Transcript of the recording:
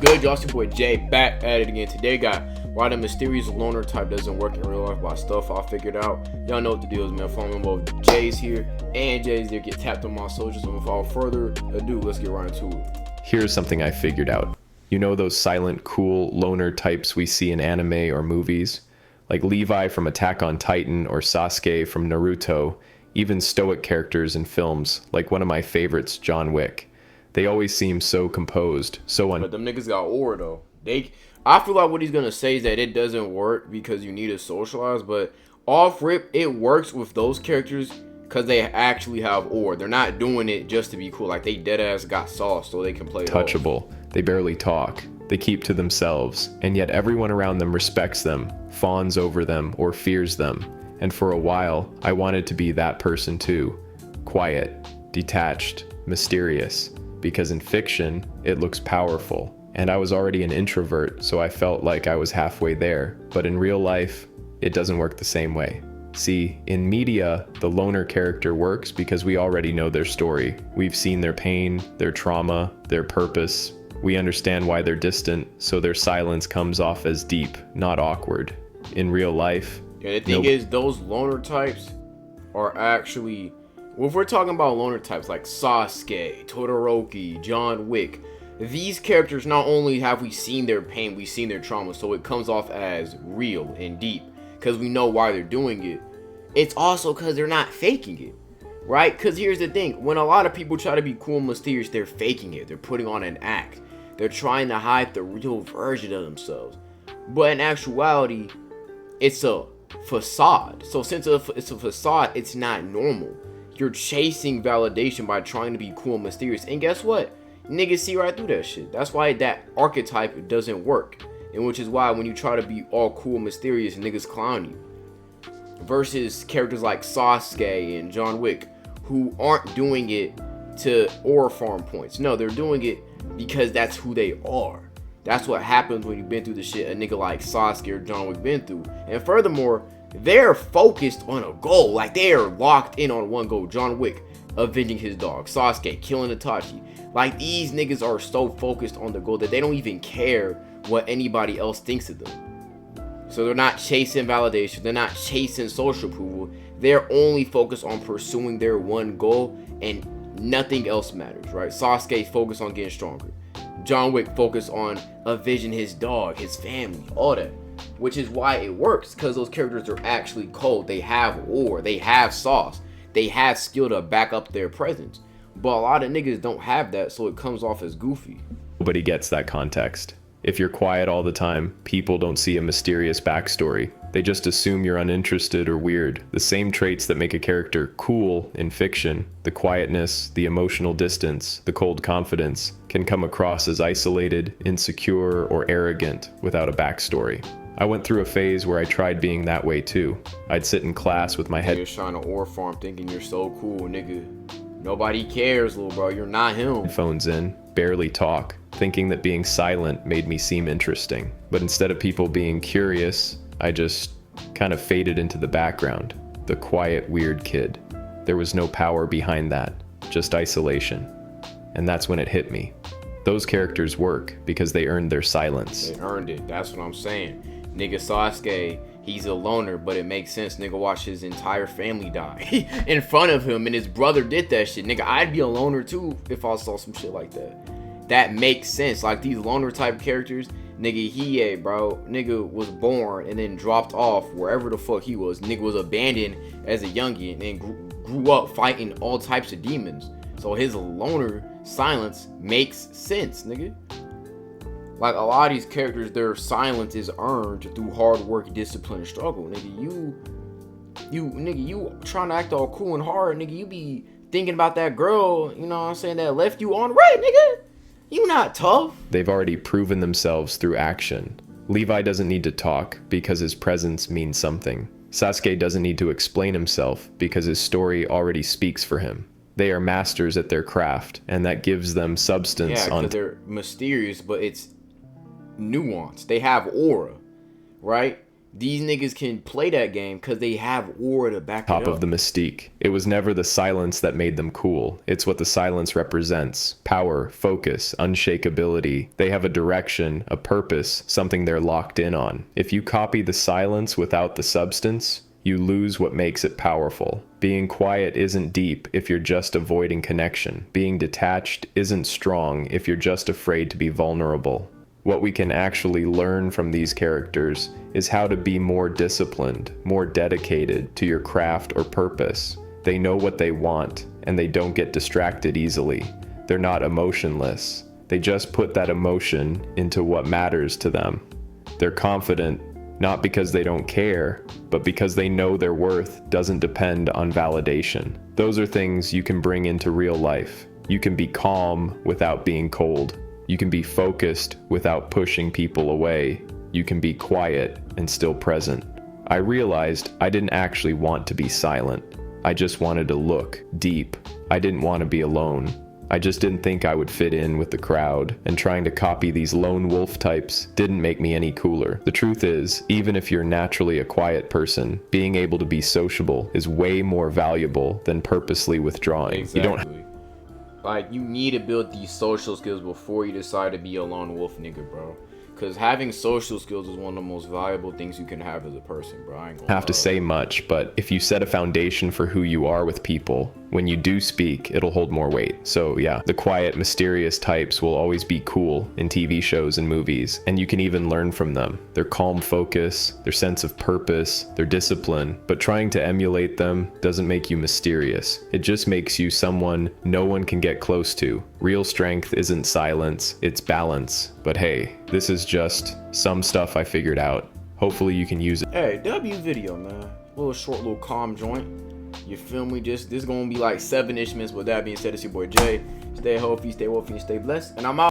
good, y'all? It's your boy Jay back at it again. Today got why the mysterious loner type doesn't work in real life by stuff I figured out. Y'all know what the deal is, man. Follow me both Jays here and Jays there. Get tapped on my socials. And without further ado, let's get right into it. Here's something I figured out. You know those silent, cool loner types we see in anime or movies? Like Levi from Attack on Titan or Sasuke from Naruto, even stoic characters in films, like one of my favorites, John Wick. They always seem so composed, But them niggas got aura though. I feel like what he's gonna say is that it doesn't work because you need to socialize, but off rip, it works with those characters because they actually have aura. They're not doing it just to be cool. Like they dead ass got sauce so they can play touchable. They barely talk. They keep to themselves, and yet everyone around them respects them, fawns over them, or fears them. And for a while, I wanted to be that person too. Quiet, detached, mysterious. Because in fiction, it looks powerful. And I was already an introvert, so I felt like I was halfway there. But in real life, it doesn't work the same way. See, in media, the loner character works because we already know their story. We've seen their pain, their trauma, their purpose. We understand why they're distant, so their silence comes off as deep, not awkward. In real life, the thing is, those loner types are actually, well, if we're talking about loner types like Sasuke, Todoroki, John Wick, these characters, not only have we seen their pain, we've seen their trauma, so it comes off as real and deep because we know why they're doing it. It's also because they're not faking it, right? Because here's the thing, when a lot of people try to be cool and mysterious, they're faking it. They're putting on an act. They're trying to hide the real version of themselves. But in actuality, it's a facade. So since it's a facade, it's not normal. You're chasing validation by trying to be cool and mysterious. And guess what? Niggas see right through that shit. That's why that archetype doesn't work. And which is why when you try to be all cool and mysterious, niggas clown you. Versus characters like Sasuke and John Wick, who aren't doing it to aura farm points. No, they're doing it because that's who they are. That's what happens when you've been through the shit a nigga like Sasuke or John Wick been through. And furthermore, they're focused on a goal. Like they are locked in on one goal. John Wick avenging his dog. Sasuke killing Itachi. Like these niggas are so focused on the goal that they don't even care what anybody else thinks of them. So they're not chasing validation. They're not chasing social approval. They're only focused on pursuing their one goal and nothing else matters, right? Sasuke focused on getting stronger. John Wick focused on avenging his dog, his family, all that. Which is why it works, because those characters are actually cold. They have aura, they have sauce, they have skill to back up their presence. But a lot of niggas don't have that, so it comes off as goofy. Nobody gets that context. If you're quiet all the time, people don't see a mysterious backstory. They just assume you're uninterested or weird. The same traits that make a character cool in fiction, the quietness, the emotional distance, the cold confidence, can come across as isolated, insecure, or arrogant without a backstory. I went through a phase where I tried being that way too. I'd sit in class with my head. You're trying to aura farm thinking you're so cool, nigga. Nobody cares, little bro. You're not him. Headphones in, barely talk, thinking that being silent made me seem interesting. But instead of people being curious, I just kind of faded into the background. The quiet, weird kid. There was no power behind that, just isolation. And that's when it hit me. Those characters work because they earned their silence. They earned it. That's what I'm saying. Nigga Sasuke, he's a loner, but it makes sense. Nigga watched his entire family die in front of him, and his brother did that shit. Nigga, I'd be a loner too if I saw some shit like that. That makes sense. Like these loner type characters, nigga, nigga was born and then dropped off wherever the fuck he was. Nigga was abandoned as a youngin and grew up fighting all types of demons. So his loner silence makes sense, nigga. Like a lot of these characters, their silence is earned through hard work, discipline, and struggle. Nigga, you trying to act all cool and hard, nigga. You be thinking about that girl, you know what I'm saying, that left you on red, nigga. You not tough. They've already proven themselves through action. Levi doesn't need to talk because his presence means something. Sasuke doesn't need to explain himself because his story already speaks for him. They are masters at their craft, and that gives them substance. Yeah, because they're mysterious, but it's nuanced. They have aura, right? These niggas can play that game because they have aura to back it up. Top of the mystique. It was never the silence that made them cool. It's what the silence represents. Power, focus, unshakability. They have a direction, a purpose, something they're locked in on. If you copy the silence without the substance, you lose what makes it powerful. Being quiet isn't deep if you're just avoiding connection. Being detached isn't strong if you're just afraid to be vulnerable. What we can actually learn from these characters is how to be more disciplined, more dedicated to your craft or purpose. They know what they want, and they don't get distracted easily. They're not emotionless. They just put that emotion into what matters to them. They're confident, not because they don't care, but because they know their worth doesn't depend on validation. Those are things you can bring into real life. You can be calm without being cold. You can be focused without pushing people away. You can be quiet and still present. I realized I didn't actually want to be silent. I just wanted to look deep. I didn't want to be alone. I just didn't think I would fit in with the crowd, and trying to copy these lone wolf types didn't make me any cooler. The truth is, even if you're naturally a quiet person, being able to be sociable is way more valuable than purposely withdrawing. Exactly. You don't Like, you need to build these social skills before you decide to be a lone wolf nigga, bro. Because having social skills is one of the most valuable things you can have as a person, bro. I ain't gonna have to say much, but if you set a foundation for who you are with people, when you do speak, it'll hold more weight. So yeah, the quiet, mysterious types will always be cool in TV shows and movies, and you can even learn from them. Their calm focus, their sense of purpose, their discipline, but trying to emulate them doesn't make you mysterious. It just makes you someone no one can get close to. Real strength isn't silence, it's balance. But hey, this is just some stuff I figured out. Hopefully you can use it. Hey, W video, man. Little short, little calm joint. You feel me? This gonna be like 7-ish minutes. With that being said, it's your boy Jay. Stay healthy, stay wealthy, and stay blessed. And I'm out.